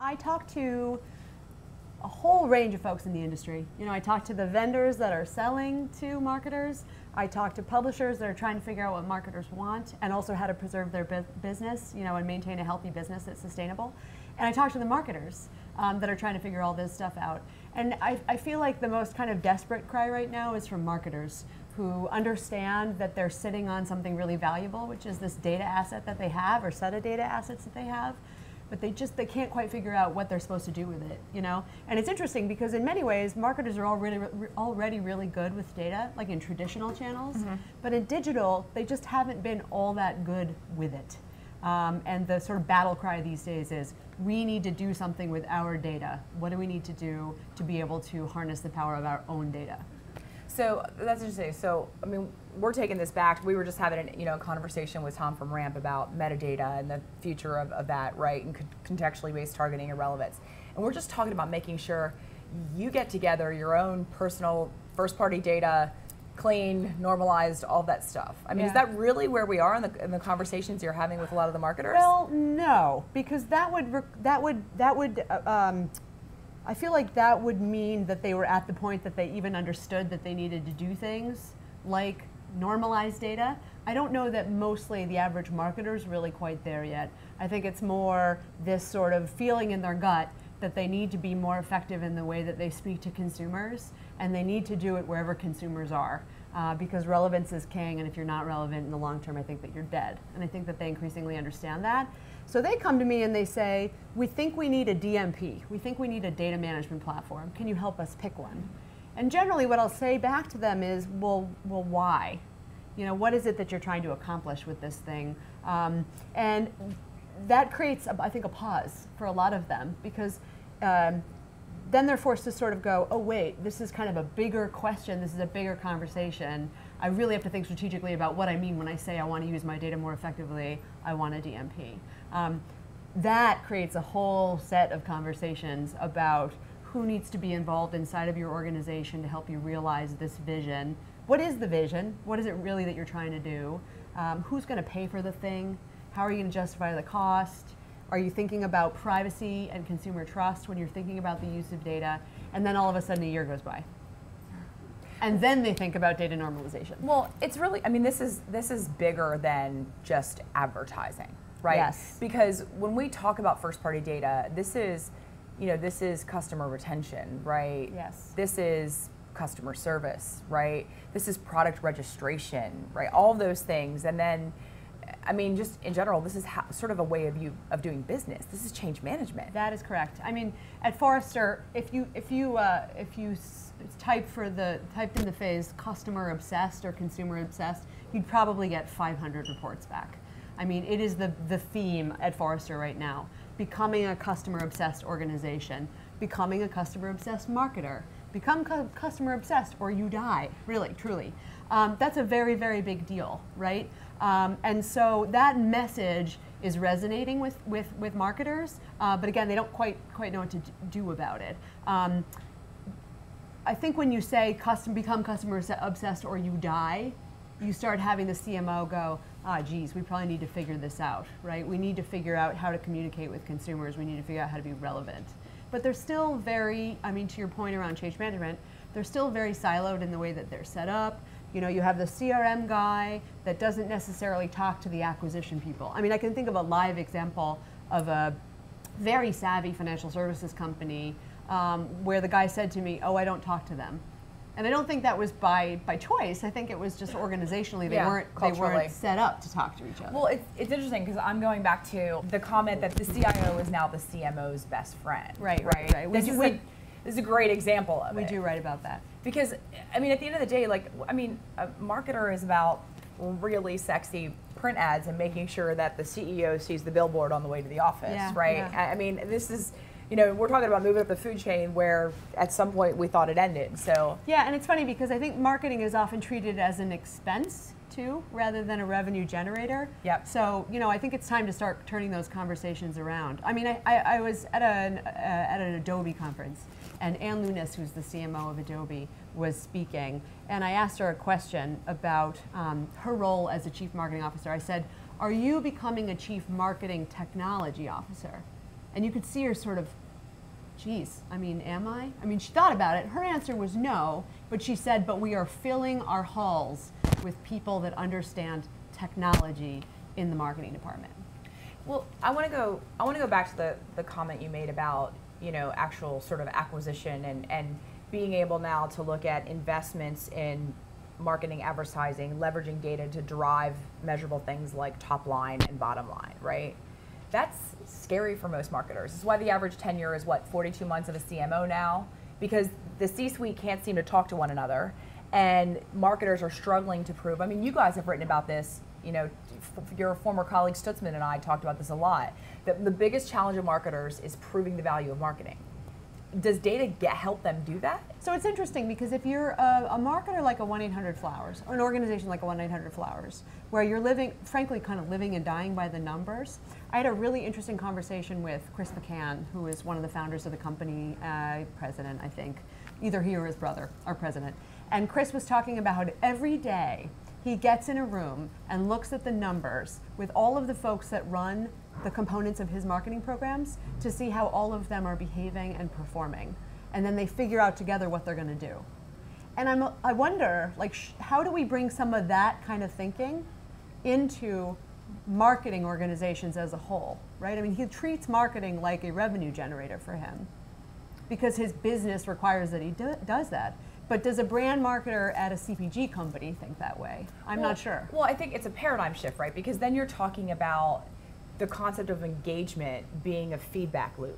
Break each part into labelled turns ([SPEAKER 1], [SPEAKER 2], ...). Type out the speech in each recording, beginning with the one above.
[SPEAKER 1] I talk to a whole range of folks in the industry. You know, I talk to the vendors that are selling to marketers. I talk to publishers that are trying to figure out what marketers want and also how to preserve their business, you know, and maintain a healthy business that's sustainable. And I talk to the marketers that are trying to figure all this stuff out. And I feel like the most kind of desperate cry right now is from marketers who understand that they're sitting on something really valuable, which is this data asset that they have or set of data assets that they have. But they can't quite figure out what they're supposed to do with it, you know? And it's interesting because in many ways, marketers are already really good with data, like in traditional channels. Mm-hmm. But in digital, they just haven't been all that good with it. And the sort of battle cry these days is, we need to do something with our data. What do we need to do to be able to harness the power of our own data?
[SPEAKER 2] So that's interesting. So, I mean, we're taking this back. We were just having a conversation with Tom from Ramp about metadata and the future of that, right? And contextually based targeting and relevance. And we're just talking about making sure you get together your own personal first-party data, clean, normalized, all that stuff. I mean, is that really where we are in the conversations you're having with a lot of the marketers?
[SPEAKER 1] Well, no, because I feel like that would mean that they were at the point that they even understood that they needed to do things like normalize data. I don't know that mostly the average marketer's really quite there yet. I think it's more this sort of feeling in their gut that they need to be more effective in the way that they speak to consumers, and they need to do it wherever consumers are. Because relevance is king, and if you're not relevant in the long term, I think that you're dead. And I think that they increasingly understand that. So they come to me and they say, we think we need a DMP. We think we need a data management platform. Can you help us pick one? And generally what I'll say back to them is, well, why? You know, what is it that you're trying to accomplish with this thing? And that creates, I think, a pause for a lot of them, because then they're forced to sort of go, oh wait, this is kind of a bigger question, this is a bigger conversation. I really have to think strategically about what I mean when I say I want to use my data more effectively, I want a DMP. That creates a whole set of conversations about who needs to be involved inside of your organization to help you realize this vision. What is the vision? What is it really that you're trying to do? Who's going to pay for the thing? How are you going to justify the cost? Are you thinking about privacy and consumer trust when you're thinking about the use of data? And then all of a sudden a year goes by. And then they think about data normalization.
[SPEAKER 2] Well, it's really, I mean, this is bigger than just advertising, right?
[SPEAKER 1] Yes.
[SPEAKER 2] Because when we talk about first-party data, this is customer retention, right?
[SPEAKER 1] Yes.
[SPEAKER 2] This is customer service, right? This is product registration, right? All those things, and then, I mean, just in general, this is sort of a way of doing business. This is change management.
[SPEAKER 1] That is correct. I mean, at Forrester, if you typed in the phase customer obsessed or consumer obsessed, you'd probably get 500 reports back. I mean, it is the theme at Forrester right now. Becoming a customer obsessed organization, becoming a customer obsessed marketer. Become customer obsessed or you die, really, truly. That's a very, very big deal, right? And so that message is resonating with marketers, but again, they don't quite know what to do about it. I think when you say become customer obsessed or you die, you start having the CMO go, geez, we probably need to figure this out, right? We need to figure out how to communicate with consumers. We need to figure out how to be relevant. But they're still very, I mean, to your point around change management, they're still very siloed in the way that they're set up. You know, you have the CRM guy that doesn't necessarily talk to the acquisition people. I mean, I can think of a live example of a very savvy financial services company where the guy said to me, oh, I don't talk to them. And I don't think that was by choice. I think it was just organizationally they weren't set up to talk to each other.
[SPEAKER 2] Well, it's interesting because I'm going back to the comment that the CIO is now the CMO's best friend.
[SPEAKER 1] Right.
[SPEAKER 2] This is a great example of it.
[SPEAKER 1] We do write about that.
[SPEAKER 2] Because, I mean, at the end of the day, like, I mean, a marketer is about really sexy print ads and making sure that the CEO sees the billboard on the way to the office, right? Yeah. I mean, this is, you know, we're talking about moving up the food chain where at some point we thought it ended, so.
[SPEAKER 1] Yeah, and it's funny because I think marketing is often treated as an expense too, rather than a revenue generator.
[SPEAKER 2] Yep.
[SPEAKER 1] So, you know, I think it's time to start turning those conversations around. I mean, I was at an Adobe conference, and Ann Lunis, who's the CMO of Adobe, was speaking, and I asked her a question about her role as a chief marketing officer. I said, are you becoming a chief marketing technology officer? And you could see her sort of, geez, I mean, am I? I mean, she thought about it. Her answer was no, but she said, but we are filling our halls with people that understand technology in the marketing department.
[SPEAKER 2] Well, I want to go back to the comment you made about, you know, actual sort of acquisition and being able now to look at investments in marketing, advertising, leveraging data to drive measurable things like top line and bottom line, right? That's scary for most marketers. This is why the average tenure is what, 42 months of a CMO now? Because the C-suite can't seem to talk to one another, and marketers are struggling to prove. I mean, you guys have written about this. You know, your former colleague Stutzman and I talked about this a lot. The biggest challenge of marketers is proving the value of marketing. Does data help them do that?
[SPEAKER 1] So it's interesting because if you're a marketer like a 1-800-Flowers, or an organization like a 1-800-Flowers, where you're living, frankly, kind of living and dying by the numbers, I had a really interesting conversation with Chris McCann, who is one of the founders of the company, president, I think. Either he or his brother, our president. And Chris was talking about how every day he gets in a room and looks at the numbers with all of the folks that run the components of his marketing programs to see how all of them are behaving and performing. And then they figure out together what they're going to do. And I wonder, like, how do we bring some of that kind of thinking into marketing organizations as a whole, right? I mean, he treats marketing like a revenue generator for him because his business requires that he does that. But does a brand marketer at a CPG company think that way? I'm not sure.
[SPEAKER 2] Well, I think it's a paradigm shift, right? Because then you're talking about the concept of engagement being a feedback loop,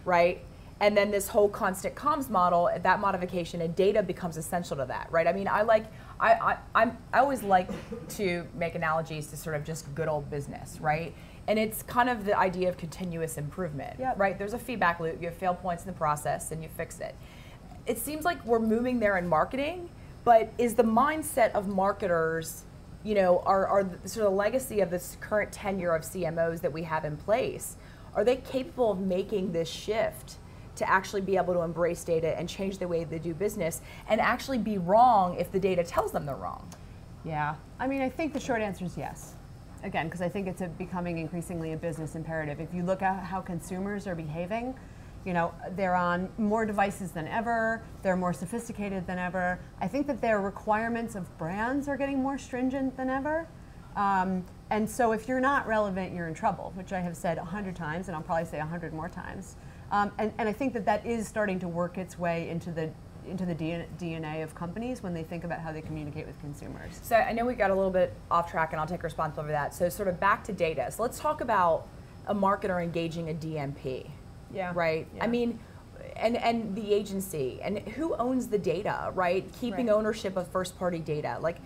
[SPEAKER 2] right? And then this whole constant comms model, that modification and data becomes essential to that, right? I mean, I always like to make analogies to sort of just good old business, right? And it's kind of the idea of continuous improvement, right? There's a feedback loop, you have fail points in the process and you fix it. It seems like we're moving there in marketing, but is the mindset of marketers, you know, are the sort of legacy of this current tenure of CMOs that we have in place, are they capable of making this shift to actually be able to embrace data and change the way they do business and actually be wrong if the data tells them they're wrong?
[SPEAKER 1] Yeah, I mean, I think the short answer is yes. Again, because I think it's becoming increasingly a business imperative. If you look at how consumers are behaving, you know, they're on more devices than ever, they're more sophisticated than ever. I think that their requirements of brands are getting more stringent than ever. And so if you're not relevant, you're in trouble, which I have said 100 times, and I'll probably say 100 more times. And I think that that is starting to work its way into the DNA of companies when they think about how they communicate with consumers.
[SPEAKER 2] So I know we got a little bit off track, and I'll take responsibility for that. So sort of back to data. So let's talk about a marketer engaging a DMP.
[SPEAKER 1] Yeah.
[SPEAKER 2] Right? Yeah. I mean, and the agency, and who owns the data, right? Keeping ownership of first-party data. Like,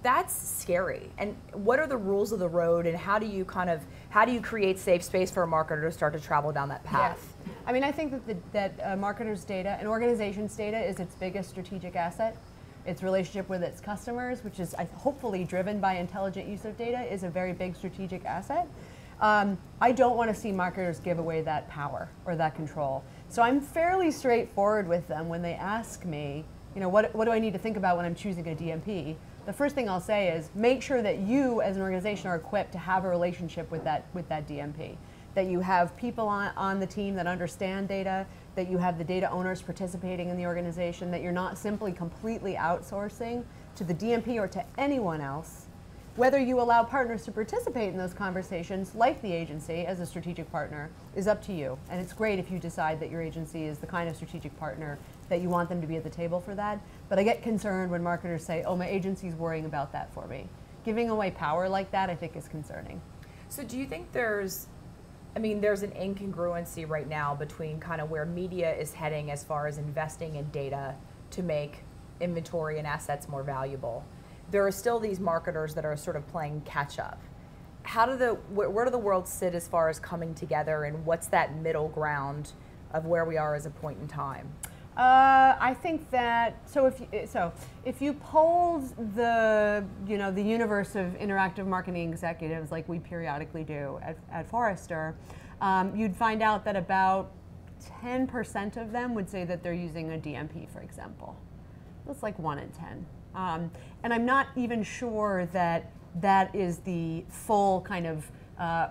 [SPEAKER 2] that's scary. And what are the rules of the road, and how do you create safe space for a marketer to start to travel down that path?
[SPEAKER 1] Yes. I mean, I think that marketer's data, an organization's data, is its biggest strategic asset. Its relationship with its customers, which is hopefully driven by intelligent use of data, is a very big strategic asset. I don't want to see marketers give away that power or that control. So I'm fairly straightforward with them when they ask me, you know, what do I need to think about when I'm choosing a DMP? The first thing I'll say is make sure that you as an organization are equipped to have a relationship with that DMP. That you have people on the team that understand data, that you have the data owners participating in the organization, that you're not simply completely outsourcing to the DMP or to anyone else. Whether you allow partners to participate in those conversations, like the agency as a strategic partner, is up to you. And it's great if you decide that your agency is the kind of strategic partner that you want them to be at the table for that. But I get concerned when marketers say, oh, my agency's worrying about that for me. Giving away power like that, I think, is concerning.
[SPEAKER 2] So do you think there's an incongruency right now between kind of where media is heading as far as investing in data to make inventory and assets more valuable? There are still these marketers that are sort of playing catch up. Where do the world sit as far as coming together, and what's that middle ground of where we are as a point in time?
[SPEAKER 1] I think that if you polled the universe of interactive marketing executives like we periodically do at Forrester, you'd find out that about 10% of them would say that they're using a DMP, for example. That's like 1 in 10. And I'm not even sure that is the full kind of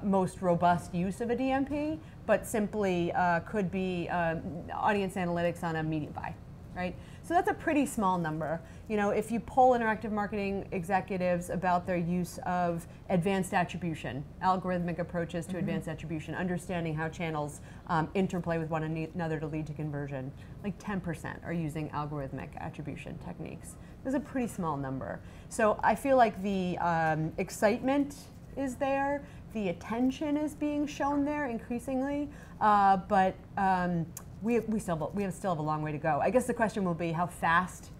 [SPEAKER 1] most robust use of a DMP, but simply could be audience analytics on a media buy, right? So that's a pretty small number. You know, if you poll interactive marketing executives about their use of advanced attribution, algorithmic approaches to advanced attribution, understanding how channels interplay with one another to lead to conversion, like 10% are using algorithmic attribution techniques. That's a pretty small number. So I feel like the excitement is there, the attention is being shown there increasingly, but we still have a long way to go. I guess the question will be how fast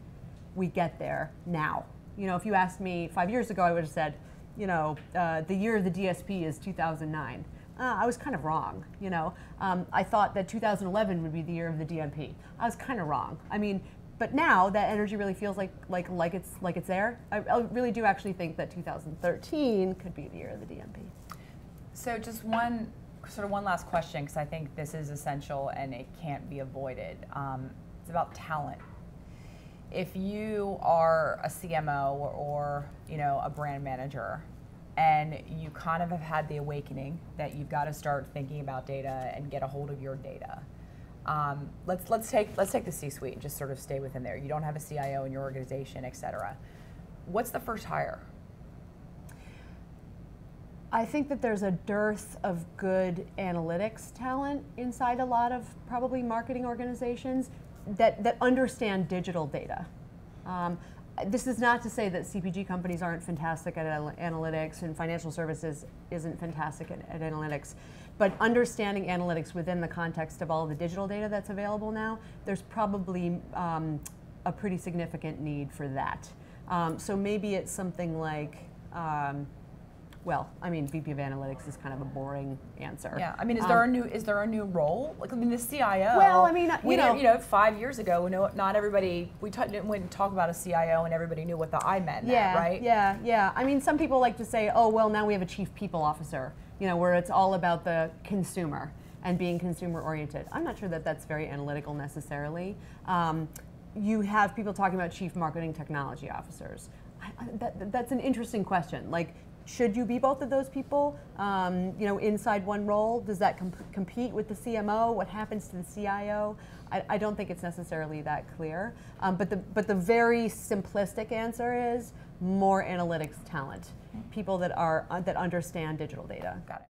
[SPEAKER 1] we get there now. You know, if you asked me 5 years ago, I would have said, you know, the year of the DSP is 2009. I was kind of wrong, you know. I thought that 2011 would be the year of the DMP. I was kind of wrong. I mean, but now that energy really feels like it's there. I really do actually think that 2013 could be the year of the DMP.
[SPEAKER 2] So just one last question, because I think this is essential and it can't be avoided. It's about talent. If you are a CMO or you know, a brand manager, and you kind of have had the awakening that you've got to start thinking about data and get a hold of your data. Let's take the C-suite and just sort of stay within there. You don't have a CIO in your organization, et cetera. What's the first hire?
[SPEAKER 1] I think that there's a dearth of good analytics talent inside a lot of probably marketing organizations that understand digital data. This is not to say that CPG companies aren't fantastic at analytics and financial services isn't fantastic at analytics, but understanding analytics within the context of all the digital data that's available now, there's probably a pretty significant need for that. So maybe it's something like, well, I mean, VP of Analytics is kind of a boring answer.
[SPEAKER 2] Yeah, I mean, is there a new role? Like, I mean, the CIO.
[SPEAKER 1] Well, I mean,
[SPEAKER 2] you know, 5 years ago, not everybody wouldn't talk about a CIO, and everybody knew what the I meant.
[SPEAKER 1] Yeah,
[SPEAKER 2] right?
[SPEAKER 1] Yeah. I mean, some people like to say, oh, well, now we have a chief people officer. You know, where it's all about the consumer and being consumer oriented. I'm not sure that that's very analytical necessarily. You have people talking about chief marketing technology officers. That's an interesting question. Like, should you be both of those people, you know, inside one role? Does that compete with the CMO? What happens to the CIO? I don't think it's necessarily that clear. But the very simplistic answer is more analytics talent, people that understand digital data.
[SPEAKER 2] Got it.